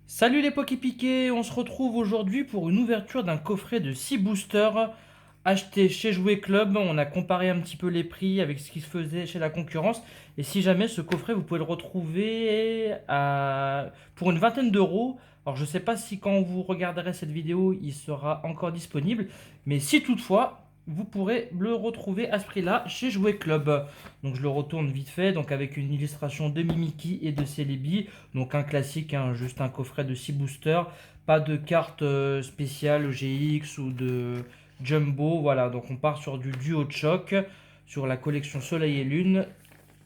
Salut les Poképiqués, on se retrouve aujourd'hui pour une ouverture d'un coffret de 6 boosters achetés chez Jouet Club. On a comparé un petit peu les prix avec ce qui se faisait chez la concurrence. Et si jamais ce coffret, vous pouvez le retrouver pour une vingtaine d'euros. Alors je ne sais pas si quand vous regarderez cette vidéo, il sera encore disponible. Mais si toutefois, vous pourrez le retrouver à ce prix-là chez Jouet Club. Donc je le retourne vite fait, donc avec une illustration de Mimikyu et de Celebi. Donc un classique, hein, juste un coffret de 6 boosters. Pas de carte spéciale GX ou de Jumbo. Voilà, donc on part sur du duo de choc, sur la collection Soleil et Lune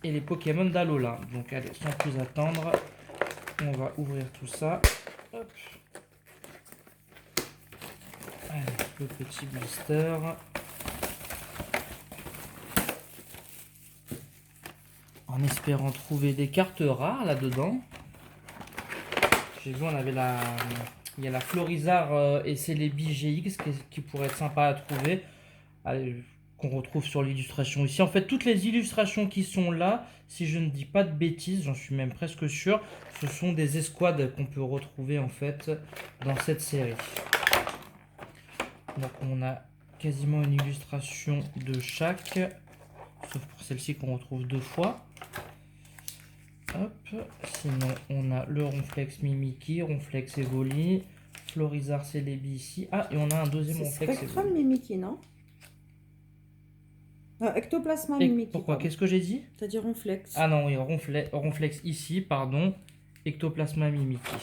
et les Pokémon d'Alola. Donc allez, sans plus attendre, on va ouvrir tout ça. Hop. Allez, le petit booster. En espérant trouver des cartes rares là-dedans. J'ai vu, il y a la Florizarre et Celebi GX qui pourrait être sympa à trouver. Qu'on retrouve sur l'illustration ici. En fait, toutes les illustrations qui sont là, si je ne dis pas de bêtises, j'en suis même presque sûr, ce sont des escouades qu'on peut retrouver en fait dans cette série. Donc on a quasiment une illustration de chaque, sauf pour celle-ci qu'on retrouve 2 fois. Hop. Sinon, on a le Ronflex Mimikyu, Ronflex Evoli, Florizarre Celebi ici. Ah, et on a un deuxième Ronflex Spectrum Evoli. Mimikyu, non? Ectoplasma Mimikyu. Pourquoi? Qu'est-ce que j'ai dit? T'as dit Ronflex. Ah non, oui, Ronflex ici, pardon. Ectoplasma Mimikyu.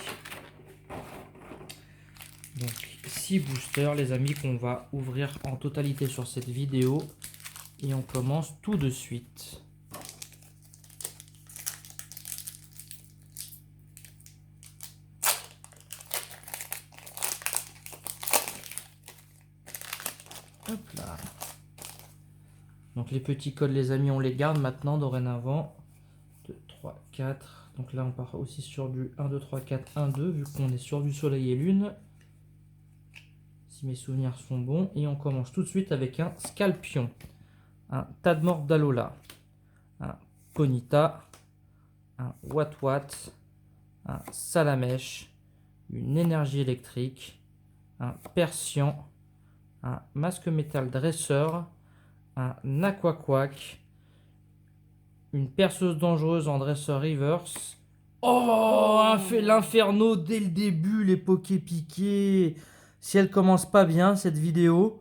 Donc, 6 boosters, les amis, qu'on va ouvrir en totalité sur cette vidéo. Et on commence tout de suite. Hop là. Donc les petits codes, les amis, on les garde maintenant dorénavant. 2, 3, 4. Donc là, on part aussi sur du 1, 2, 3, 4, 1, 2, vu qu'on est sur du Soleil et Lune. Si mes souvenirs sont bons. Et on commence tout de suite avec un Scalpion, un Tadmor d'Alola, un Ponyta, un Watwat, un Salamèche, une énergie électrique, un Persian, un Masque Métal Dresseur, un Aquaquack, une perceuse dangereuse en dresseur reverse. Oh, l'inferno dès le début, les Poképiqués. Si elle commence pas bien cette vidéo.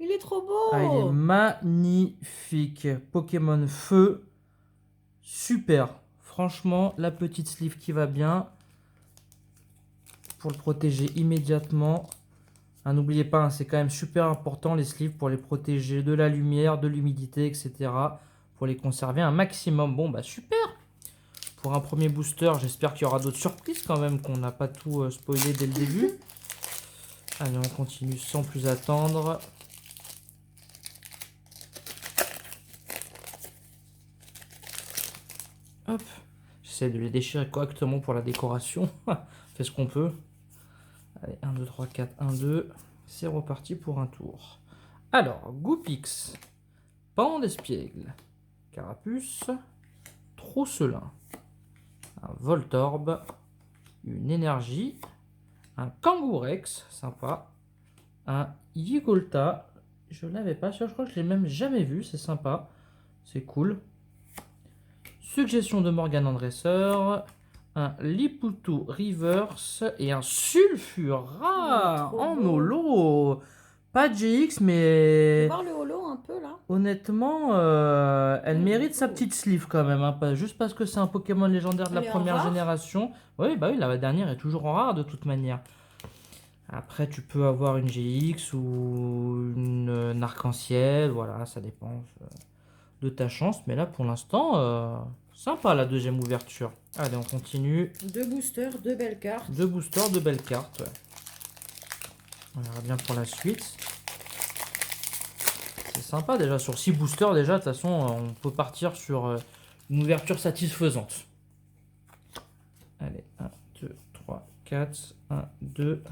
Il est trop beau. Ah, il est magnifique. Pokémon Feu. Super. Franchement, la petite sleeve qui va bien. Pour le protéger immédiatement. N'oubliez pas, hein, c'est quand même super important les sleeves pour les protéger de la lumière, de l'humidité, etc. Pour les conserver un maximum. Bon, bah super. Pour un premier booster, j'espère qu'il y aura d'autres surprises quand même, qu'on n'a pas tout spoilé dès le début. Allez, on continue sans plus attendre. Hop. J'essaie de les déchirer correctement pour la décoration. Fait ce qu'on peut. Allez, 1, 2, 3, 4, 1, 2. C'est reparti pour un tour. Alors, Goupix, Pan d'Espiègle, Carapuce, Trousselin, un Voltorb, une Énergie, un Kangourex, sympa, un Yigolta, je ne l'avais pas, je crois que je l'ai même jamais vu, c'est sympa, c'est cool. Suggestion de Morgan en dresseur, un Liputu Reverse et un Sulfura en holo. Pas de GX, mais voir le holo un peu là. honnêtement, elle mérite sa petite sleeve quand même. Hein. Pas, juste parce que c'est un Pokémon légendaire de la première génération. Oui, bah oui, la dernière est toujours en rare de toute manière. Après, tu peux avoir une GX ou une arc-en-ciel. Voilà, ça dépend de ta chance. Mais là, pour l'instant, sympa la deuxième ouverture. Allez, on continue. 2 boosters, 2 belles cartes. 2 boosters, 2 belles cartes. Ouais. On verra bien pour la suite. C'est sympa déjà, sur 6 boosters déjà, de toute façon, on peut partir sur une ouverture satisfaisante. Allez, 1, 2, 3, 4, 1, 2.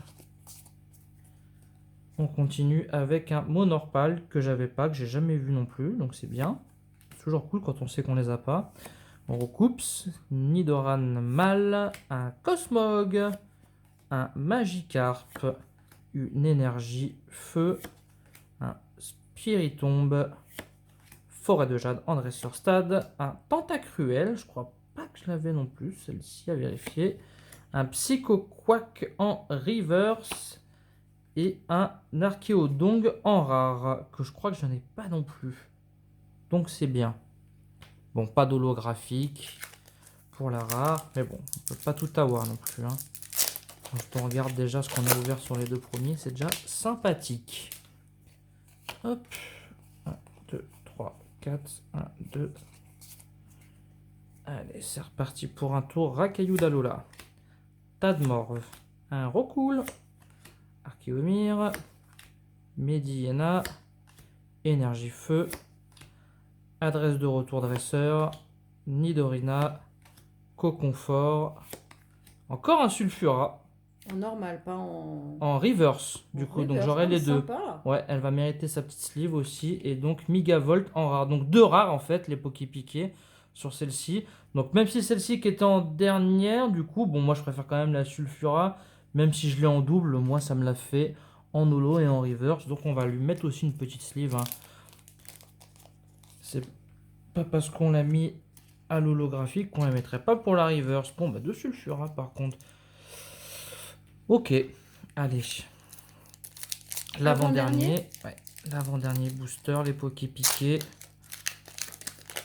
On continue avec un Monorpal que j'avais pas, que j'ai jamais vu non plus, donc c'est bien. C'est toujours cool quand on sait qu'on les a pas. On recoupe Nidoran Mal, un Cosmog, un Magikarp, une énergie feu, un Spiritomb, Forêt de Jade en dresseur stade, un Tentacruel, je crois pas que je l'avais non plus, celle-ci à vérifier, un Psychoquack en reverse et un Archéodong en rare, que je crois que je n'en ai pas non plus. Donc c'est bien. Bon, pas d'holographique pour la rare, mais bon, on peut pas tout avoir non plus. Hein. Quand on regarde déjà ce qu'on a ouvert sur les deux premiers, c'est déjà sympathique. Hop, 1, 2, 3, 4, 1, 2. Allez, c'est reparti pour un tour Racaillou d'Alola. Tadmorve, un Rocool, Archéomir, Mediena, Énergie Feu, Adresse de retour dresseur, Nidorina, Coconfort, encore un Sulfura. En normal, pas en... En reverse, du coup, donc j'aurai les deux. Sympa. Ouais, elle va mériter sa petite sleeve aussi. Et donc Megavolt en rare. Donc deux rares en fait, les Poképiqués sur celle-ci. Donc même si celle-ci qui était en dernière, du coup, bon, moi je préfère quand même la Sulfura. Même si je l'ai en double, moi ça me l'a fait en holo et en reverse. Donc on va lui mettre aussi une petite sleeve. Hein. C'est pas parce qu'on l'a mis à l'holographique qu'on la mettrait pas pour la reverse. Bon, bah deux Sulfura par contre. Ok, allez. L'avant-dernier. Ouais, l'avant-dernier booster, les Poképiqués.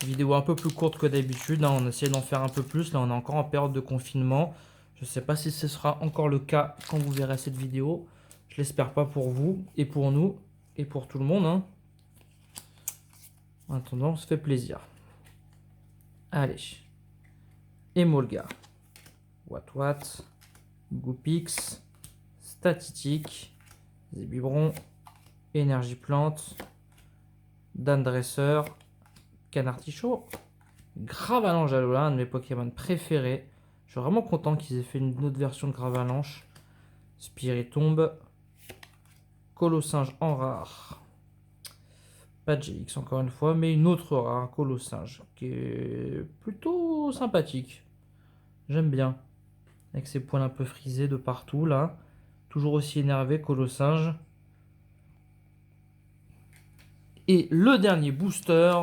Vidéo un peu plus courte que d'habitude. Hein, on essaie d'en faire un peu plus. Là, on est encore en période de confinement. Je ne sais pas si ce sera encore le cas quand vous verrez cette vidéo. Je l'espère pas pour vous et pour nous et pour tout le monde. Hein. En attendant, on se fait plaisir. Allez. Emolga. Watwat. Goupix. Statitique. Zébibron. Énergie plante. Dan Dresseur. Canartichaud. Gravalanche Alola, un de mes Pokémon préférés. Je suis vraiment content qu'ils aient fait une autre version de Gravalanche. Spiritomb. Colossinge en rare. Pas de GX encore une fois, mais une autre rare, Colossinge, qui est plutôt sympathique. J'aime bien. Avec ses poils un peu frisés de partout là. Toujours aussi énervé, Colossinge. Et le dernier booster.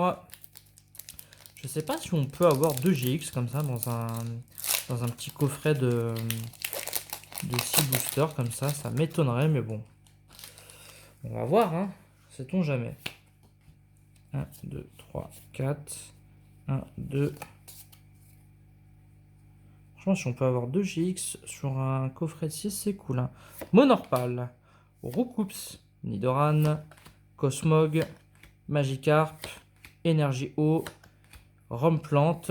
Je sais pas si on peut avoir 2 GX comme ça dans un petit coffret de 6 boosters comme ça. Ça m'étonnerait, mais bon. On va voir, hein. Sait-on jamais. 1, 2, 3, 4. 1, 2. Franchement, si on peut avoir 2 GX sur un coffret de 6, c'est cool. Hein. Monorpal. Roucoups. Nidoran. Cosmog. Magikarp. Énergie eau. Romplante,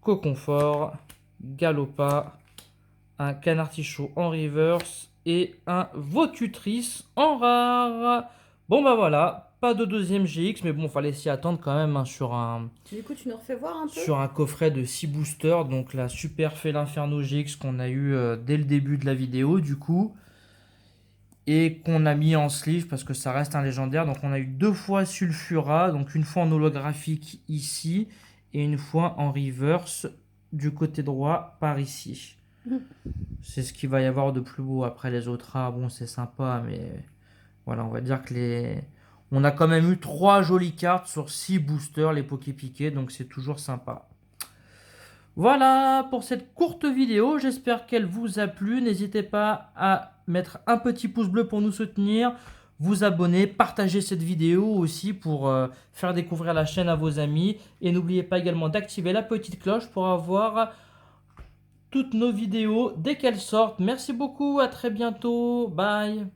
Coconfort, Galopa, un Canartichaud en reverse et un Votutrice en rare. Bon bah voilà, pas de deuxième GX, mais bon, fallait s'y attendre quand même hein, sur un Du coup, tu nous refais voir un peu? sur un coffret de 6 boosters, donc la Super Fél'Inferno GX qu'on a eu dès le début de la vidéo du coup. Et qu'on a mis en sleeve parce que ça reste un légendaire. Donc on a eu 2 fois Sulfura, donc une fois en holographique ici et une fois en reverse du côté droit par ici. C'est ce qu'il va y avoir de plus beau. Après les autres rares, bon c'est sympa, mais voilà, on va dire que on a quand même eu 3 jolies cartes sur 6 boosters, les Poképiqués, donc c'est toujours sympa. Voilà pour cette courte vidéo, j'espère qu'elle vous a plu. N'hésitez pas à mettre un petit pouce bleu pour nous soutenir, vous abonner, partager cette vidéo aussi pour faire découvrir la chaîne à vos amis. Et n'oubliez pas également d'activer la petite cloche pour avoir toutes nos vidéos dès qu'elles sortent. Merci beaucoup, à très bientôt, bye.